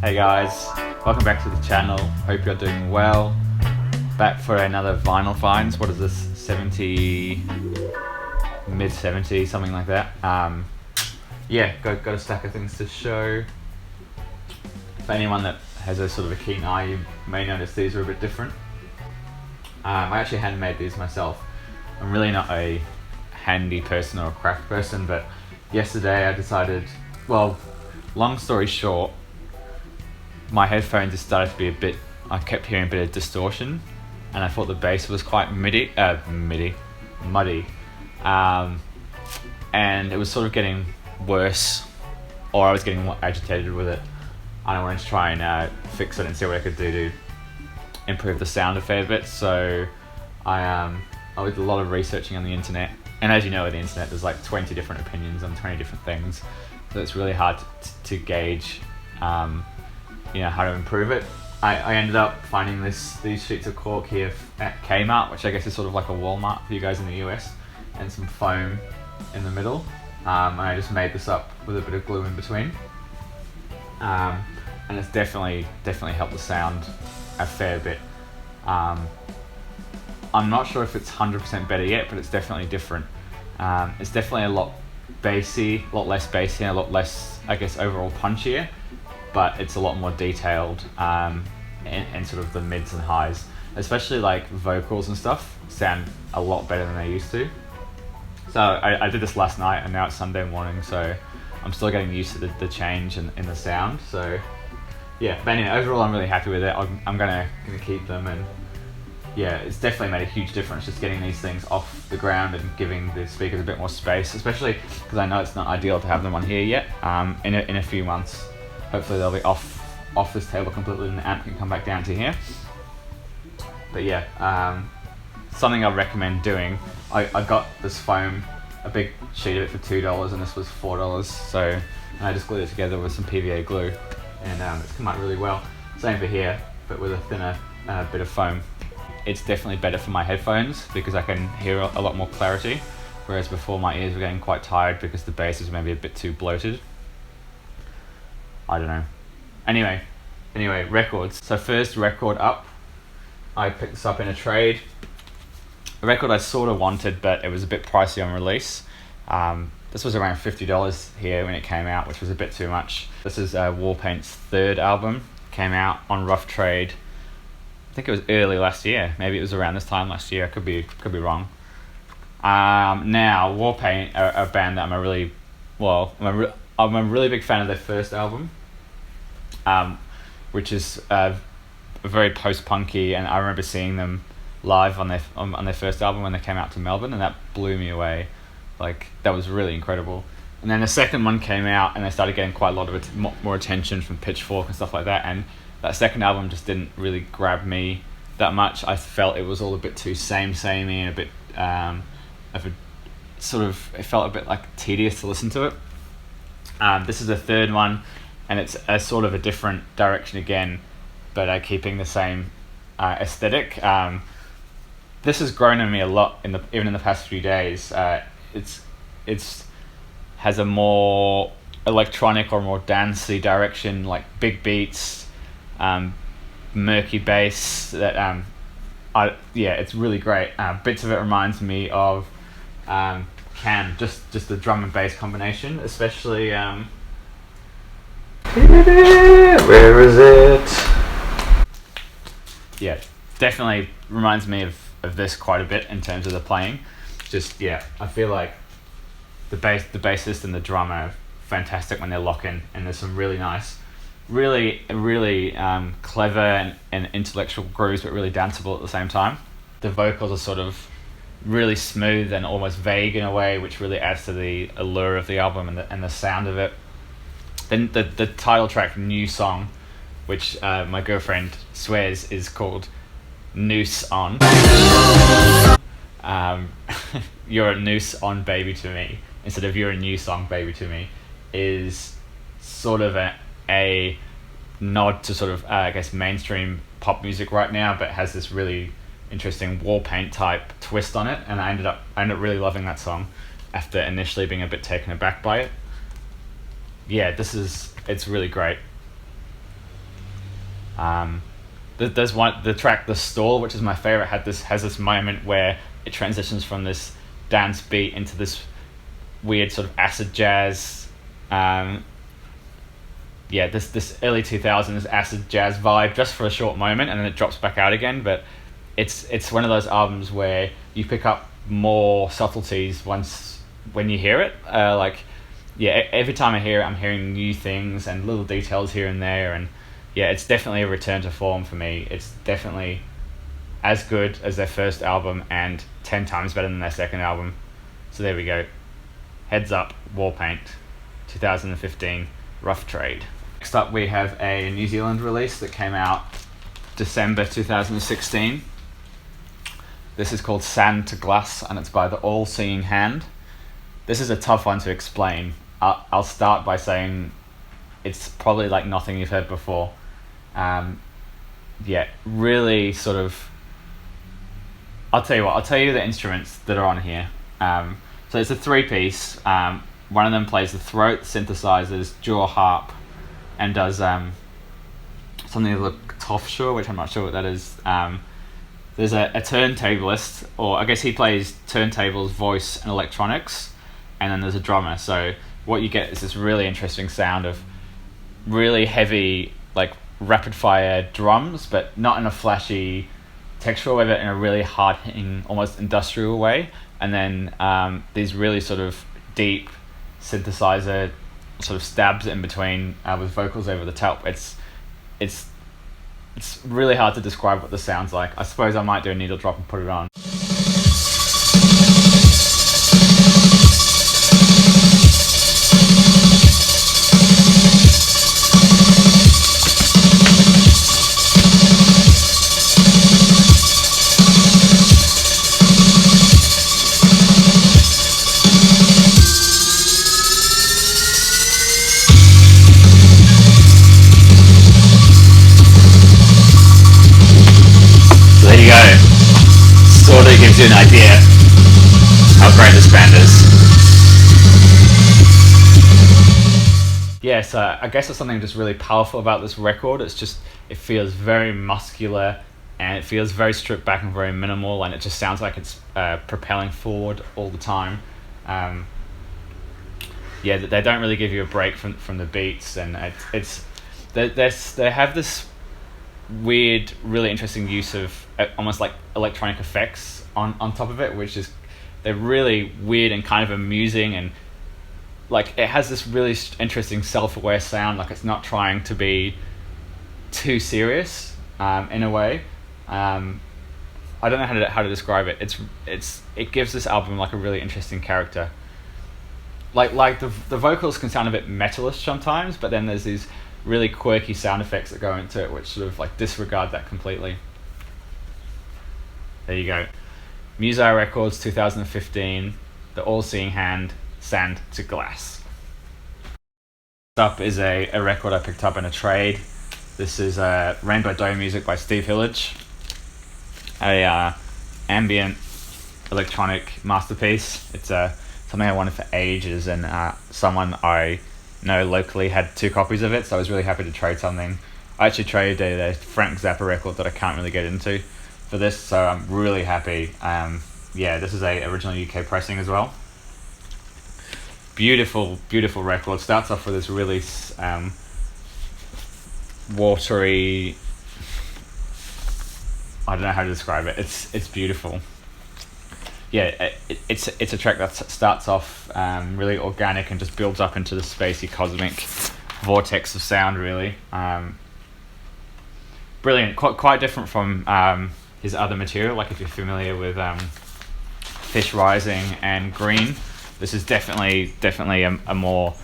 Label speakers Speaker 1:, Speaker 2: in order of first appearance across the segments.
Speaker 1: Hey guys, welcome back to the channel. Hope you're doing well. Back for another vinyl finds. What is this? 70, mid 70, something like that. Yeah, got a stack of things to show. For anyone that has a sort of a keen eye, you may notice these are a bit different. I actually handmade these myself. I'm really not a handy person or a craft person, but yesterday I decided, well, long story short, my headphones just started to be I kept hearing a bit of distortion, and I thought the bass was quite muddy, and it was sort of getting worse, or I was getting more agitated with it. I wanted to try and fix it and see what I could do to improve the sound a fair bit. So I did a lot of researching on the internet, and as you know, on the internet there's like 20 different opinions on 20 different things, so it's really hard to gauge how to improve it. I ended up finding these sheets of cork here at Kmart, which I guess is sort of like a Walmart for you guys in the US, and some foam in the middle, and I just made this up with a bit of glue in between, and it's definitely helped the sound a fair bit. I'm not sure if it's 100% better yet, but it's definitely different. It's definitely a lot bassy, a lot less bassy, and a lot less, I guess, overall punchier, but it's a lot more detailed, and sort of the mids and highs, especially like vocals and stuff, sound a lot better than they used to. So I did this last night, and now it's Sunday morning, so I'm still getting used to the change in the sound. So yeah, but anyway, overall I'm really happy with it. I'm gonna keep them, and yeah, it's definitely made a huge difference just getting these things off the ground and giving the speakers a bit more space, especially because I know it's not ideal to have them on here yet. In a few months, hopefully they'll be off this table completely, and the amp can come back down to here. But yeah, something I recommend doing, I got this foam, a big sheet of it for $2, and this was $4, so, and I just glued it together with some PVA glue, and it's come out really well. Same for here, but with a thinner bit of foam. It's definitely better for my headphones because I can hear a lot more clarity, whereas before my ears were getting quite tired because the bass was maybe a bit too bloated. I don't know. Anyway, records. So first record up, I picked this up in a trade. A record I sort of wanted, but it was a bit pricey on release. This was around $50 here when it came out, which was a bit too much. This is Warpaint's third album. Came out on rough trade. I think it was early last year. Maybe it was around this time last year. I could be wrong. Now Warpaint are a band that I'm a really big fan of their first album, which is very post-punky, and I remember seeing them live on their first album when they came out to Melbourne, and that blew me away. Like, that was really incredible. And then the second one came out, and they started getting quite a lot of more attention from Pitchfork and stuff like that, and that second album just didn't really grab me that much. I felt it was all a bit too samey, and a bit it felt a bit like tedious to listen to it. This is the third one, and it's a sort of a different direction again, but keeping the same aesthetic. This has grown on me a lot even in the past few days. It's has a more electronic or more dancey direction, like big beats, murky bass. That it's really great. Bits of it reminds me of Can, just the drum and bass combination, especially. Where is it? Yeah, definitely reminds me of this quite a bit in terms of the playing. Just, yeah, I feel like the bassist and the drummer are fantastic when they're locking, and there's some really nice, really clever and intellectual grooves, but really danceable at the same time. The vocals are sort of really smooth and almost vague in a way, which really adds to the allure of the album and the sound of it. Then the title track, New Song, which my girlfriend swears is called Noose On. You're a noose on baby to me, instead of you're a new song baby to me, is sort of a nod to sort of I guess mainstream pop music right now, but has this really interesting Warpaint type twist on it, and I ended up really loving that song after initially being a bit taken aback by it. Yeah, it's really great. There's the track "The Stall," which is my favorite. Has this moment where it transitions from this dance beat into this weird sort of acid jazz. This early 2000s acid jazz vibe just for a short moment, and then it drops back out again. But it's one of those albums where you pick up more subtleties when you hear it. Every time I hear it, I'm hearing new things and little details here and there, and yeah, it's definitely a return to form for me. It's definitely as good as their first album and 10 times better than their second album. So there we go. Heads Up, Warpaint, 2015, Rough Trade. Next up we have a New Zealand release that came out December 2016. This is called Sand to Glass, and it's by the All Seeing Hand. This is a tough one to explain. I'll start by saying it's probably like nothing you've heard before. Really sort of... I'll tell you the instruments that are on here. So it's a 3-piece. One of them plays the throat, synthesizers, jaw harp, and does something like Tofshaw, which I'm not sure what that is. There's a turntablist, or I guess he plays turntables, voice, and electronics, and then there's a drummer. So what you get is this really interesting sound of really heavy, like rapid fire drums, but not in a flashy textural way, but in a really hard hitting, almost industrial way. And then these really sort of deep synthesizer sort of stabs in between with vocals over the top. It's really hard to describe what this sounds like. I suppose I might do a needle drop and put it on. Sort of gives you an idea how great this band is. Yeah, so I guess there's something just really powerful about this record. It feels very muscular, and it feels very stripped back and very minimal, and it just sounds like it's propelling forward all the time. They don't really give you a break from the beats, and they have this weird, really interesting use of almost like electronic effects on top of it, which is, they're really weird and kind of amusing, and like it has this really interesting self-aware sound. Like it's not trying to be too serious in a way. I don't know how to describe it. It gives this album like a really interesting character. Like the vocals can sound a bit metalish sometimes, but then there's these really quirky sound effects that go into it which sort of like disregard that completely. There you go. Musi Records, 2015, The All Seeing Hand, Sand to Glass. Next up is a record I picked up in a trade. This is Rainbow Dome Music by Steve Hillage, a ambient electronic masterpiece. It's something I wanted for ages, and someone I know locally had 2 copies of it, so I was really happy to trade something. I actually traded a Frank Zappa record that I can't really get into for this, so I'm really happy. This is a original UK pressing as well. Beautiful, beautiful record. Starts off with this really watery... I don't know how to describe it. It's beautiful. It's a track that starts off really organic and just builds up into the spacey cosmic vortex of sound, really. Brilliant. Quite different from his other material. Like if you're familiar with Fish Rising and Green, this is definitely a more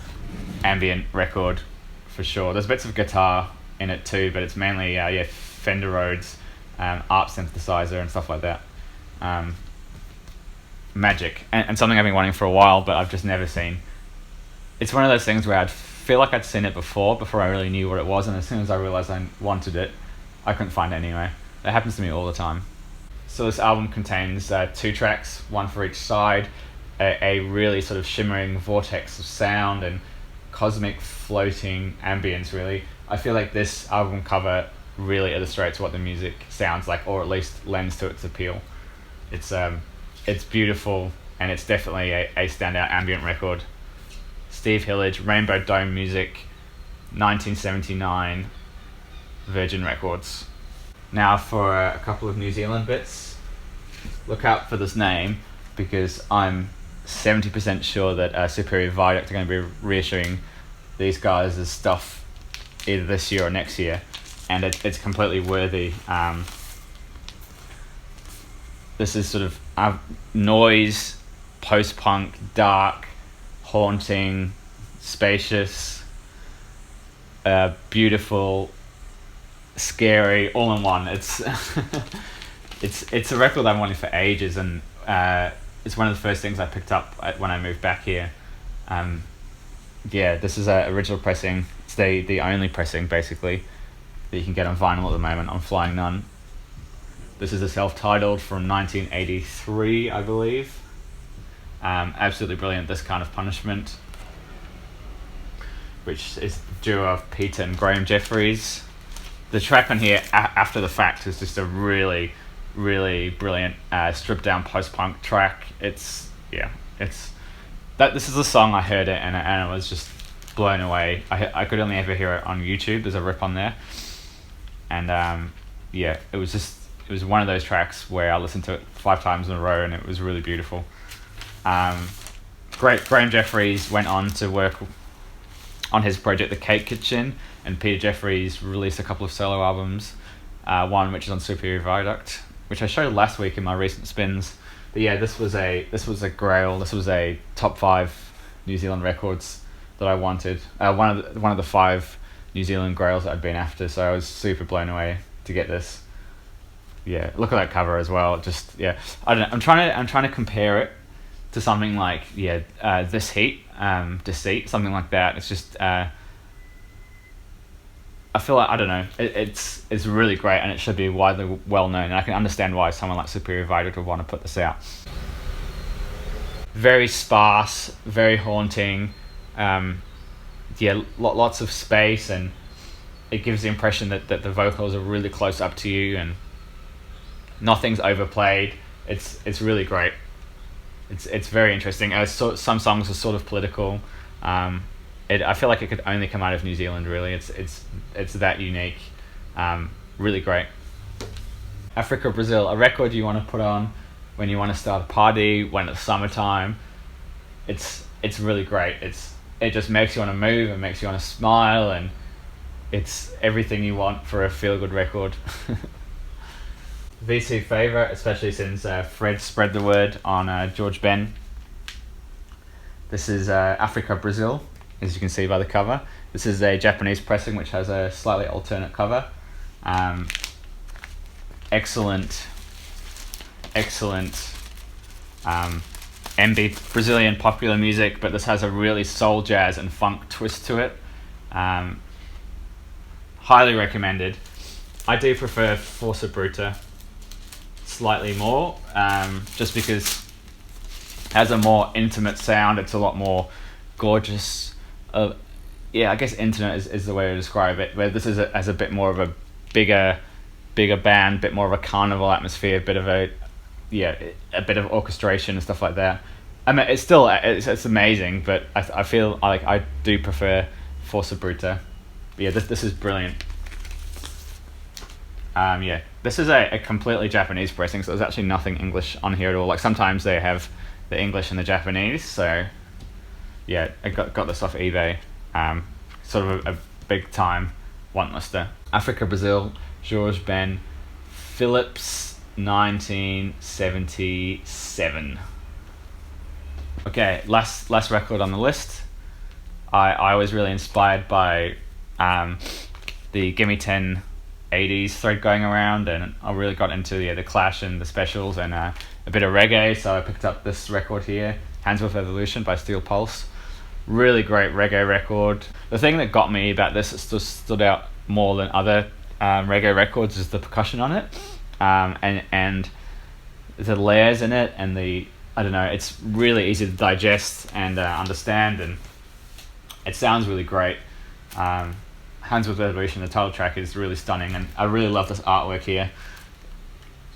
Speaker 1: ambient record for sure. There's bits of guitar in it too, but it's mainly Fender Rhodes, ARP synthesizer and stuff like that. Magic, and something I've been wanting for a while, but I've just never seen. It's one of those things where I'd feel like I'd seen it before I really knew what it was, and as soon as I realised I wanted it, I couldn't find it anyway. That happens to me all the time. So this album contains 2 tracks, one for each side, a really sort of shimmering vortex of sound and cosmic floating ambience. Really, I feel like this album cover really illustrates what the music sounds like, or at least lends to its appeal. It's beautiful, and it's definitely a standout ambient record. Steve Hillage, Rainbow Dome Music, 1979, Virgin Records. Now for a couple of New Zealand bits. Look out for this name, because I'm 70% sure that Superior Viaduct are going to be reissuing these guys' stuff either this year or next year, and it's completely worthy. This is sort of noise, post-punk, dark, haunting, spacious, beautiful, scary, all in one. It's it's a record I've wanted for ages, and it's one of the first things I picked up when I moved back here. This is a original pressing. It's the only pressing basically that you can get on vinyl at the moment on Flying Nun. This is a self-titled from 1983, I believe. Absolutely brilliant, This Kind of Punishment, which is a duo of Peter and Graham Jeffries. The track on here, After the Fact, is just a really, really brilliant stripped down post-punk track. This is the song I heard it and I was just blown away. I could only ever hear it on YouTube. There's a rip on there, and it was one of those tracks where I listened to it 5 times in a row, and it was really beautiful. Graham Jeffries went on to work on his project The Cake Kitchen, and Peter Jeffries released a couple of solo albums, one which is on Superior Viaduct, which I showed last week in my recent spins. But yeah, this was a grail. This was a top 5 New Zealand records that I wanted. One of the 5 New Zealand grails that I'd been after. So I was super blown away to get this. Yeah, look at that cover as well. Just I don't know. I'm trying to compare it to something like This Heat, Deceit, something like that. It's just I feel like, I don't know. It's really great, and it should be widely well known. And I can understand why someone like Superior Viaduct would want to put this out. Very sparse, very haunting. Lots of space, and it gives the impression that the vocals are really close up to you, and nothing's overplayed. It's really great. It's very interesting. Some songs are sort of political. I feel like it could only come out of New Zealand. Really, it's that unique. Really great. Africa Brazil, a record you want to put on when you want to start a party, when it's summertime. It's really great. It just makes you want to move, and makes you want to smile, and it's everything you want for a feel-good record. V2 favourite, especially since Fred spread the word on George Ben. This is Africa Brazil, as you can see by the cover. This is a Japanese pressing which has a slightly alternate cover. Excellent MB Brazilian popular music, but this has a really soul, jazz and funk twist to it. Highly recommended. I do prefer Força Bruta slightly more, just because it has a more intimate sound. It's a lot more gorgeous. I guess intimate is the way to describe it, where this has a bit more of a bigger band, bit more of a carnival atmosphere, a bit of orchestration and stuff like that. I mean, it's amazing, but I feel like I do prefer Força Bruta. But yeah, this is brilliant. This is a completely Japanese pressing, so there's actually nothing English on here at all. Like, sometimes they have the English and the Japanese, so yeah, I got this off eBay. Sort of a big time want lister. Africa Brazil, George Ben Phillips, 1977. Okay, last record on the list. I was really inspired by the Gimme 10 80s thread going around, and I really got into the Clash and the Specials and a bit of reggae, so I picked up this record here, Hands with Evolution by Steel Pulse. Really great reggae record. The thing that got me about this, it stood out more than other reggae records, is the percussion on it, and the layers in it, and I don't know, it's really easy to digest and understand, and it sounds really great. Hands with Evolution, the title track, is really stunning, and I really love this artwork here.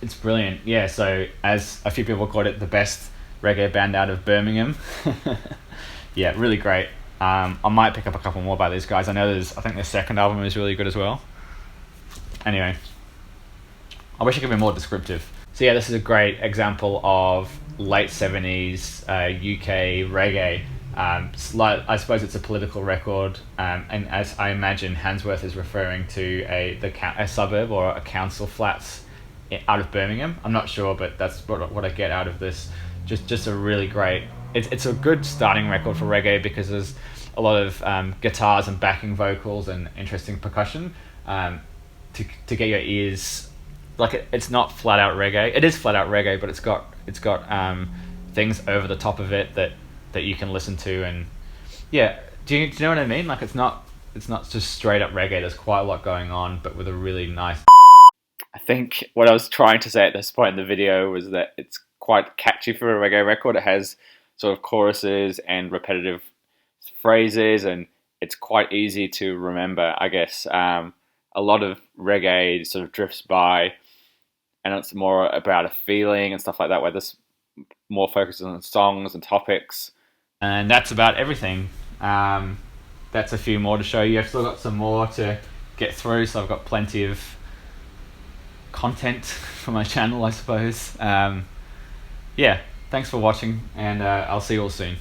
Speaker 1: It's brilliant. Yeah, so as a few people called it, the best reggae band out of Birmingham. Yeah, really great. I might pick up a couple more by these guys. I think their second album is really good as well. Anyway, I wish I could be more descriptive. So yeah, this is a great example of late 70s UK reggae. I suppose it's a political record, and as I imagine, Handsworth is referring to a suburb or a council flats out of Birmingham. I'm not sure, but that's what I get out of this. Just a really great. It's a good starting record for reggae because there's a lot of guitars and backing vocals and interesting percussion to get your ears. Like it's not flat out reggae. It is flat out reggae, but it's got things over the top of it that you can listen to, and yeah, do you know what I mean? Like it's not just straight up reggae. There's quite a lot going on, but with a really nice. I think what I was trying to say at this point in the video was that it's quite catchy for a reggae record. It has sort of choruses and repetitive phrases, and it's quite easy to remember, I guess. A lot of reggae sort of drifts by, and it's more about a feeling and stuff like that, where this more focuses on songs and topics. And that's about everything. That's a few more to show you. I've still got some more to get through, so I've got plenty of content for my channel, I suppose. Yeah, thanks for watching, and I'll see you all soon.